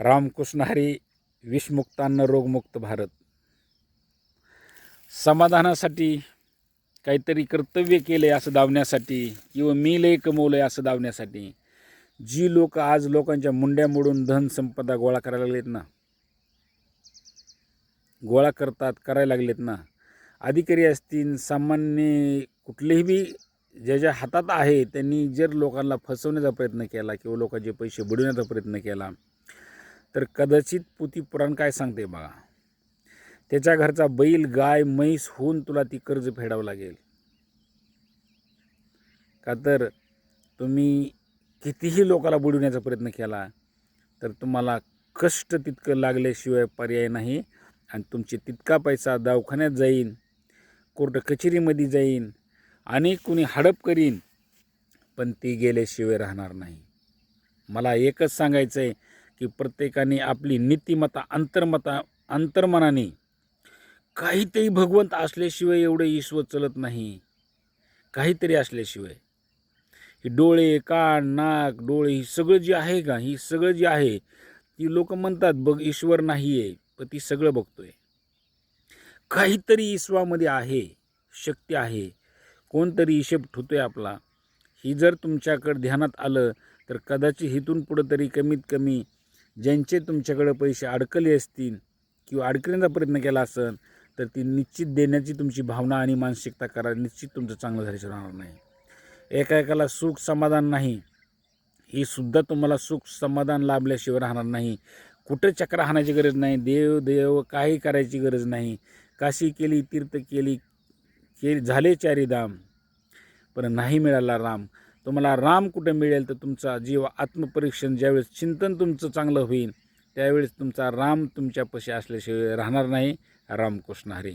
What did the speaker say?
रामकृष्ण हरी. विषमुक्तान्न रोगमुक्त भारत. समाधानासाठी काहीतरी कर्तव्य केले असं दावण्यासाठी किंवा मी लय कमवलंय असं दावण्यासाठी जी लोक आज लोकांच्या मुंड्या मोडून धन संपदा गोळा करायला लागलेत ना, गोळा करायला लागलेत ना, अधिकारी असतील, सामान्य कुठलेही बी ज्याच्या हातात आहे त्यांनी जर लोकांना फसवण्याचा प्रयत्न केला किंवा लोकांचे पैसे बुडवण्याचा प्रयत्न केला तर कदाचित पोथी पुराण काय सांगते बघा, त्याच्या घरचा बैल गाय म्हैस होऊन तुला ती कर्ज फेडावं लागेल. का तर तुम्ही कितीही लोकाला बुडवण्याचा प्रयत्न केला तर तुम्हाला कष्ट तितकं लागल्याशिवाय पर्याय नाही. आणि तुमची तितका पैसा दवाखान्यात जाईन, कोर्ट कचेरीमध्ये जाईन, आणि कुणी हडप करीन, पण ती गेल्याशिवाय राहणार नाही. मला एकच सांगायचं आहे की प्रत्येकाने आपली नीतिमत्ता अंतर्मनाने काहीतरी भगवंत असल्याशिवाय एवढं ईश्वर चलत नाही. काहीतरी असल्याशिवाय ही डोळे, कान, नाक, डोळे ही सगळं जे आहे का, ही सगळं जे आहे ती लोक म्हणतात बघ ईश्वर नाही आहे, पण ती सगळं बघतोय. काहीतरी ईश्वरामध्ये आहे, शक्ती आहे, कोणतरी हिशेब ठेवतोय आपला. ही जर तुमच्याकडे ध्यानात आलं तर कदाचित इथून पुढं तरी कमीत कमी ज्यांचे तुमच्याकडे पैसे अडकले असतील किंवा अडकण्याचा प्रयत्न केला असेल तर ती निश्चित देण्याची तुमची भावना आणि मानसिकता करा, निश्चित तुमचं चांगलं झाल्याशिवाय राहणार नाही. एका सुख समाधान नाही, ही सुद्धा तुम्हाला सुख समाधान लाभल्याशिवाय राहणार नाही. कुठं चक्र हाणायची गरज नाही, देव काही करायची गरज नाही. काशी केली, तीर्थ केली, झाले चारी धाम, पण नाही मिळाला राम. तुम्हाला राम कुठं मिळेल तर तुमचा जीव आत्मपरीक्षण ज्यावेळेस चिंतन तुमचं चांगलं होईल त्यावेळेस तुमचा राम तुमच्यापाशी असल्याशिवाय राहणार नाही. रामकृष्ण हरी.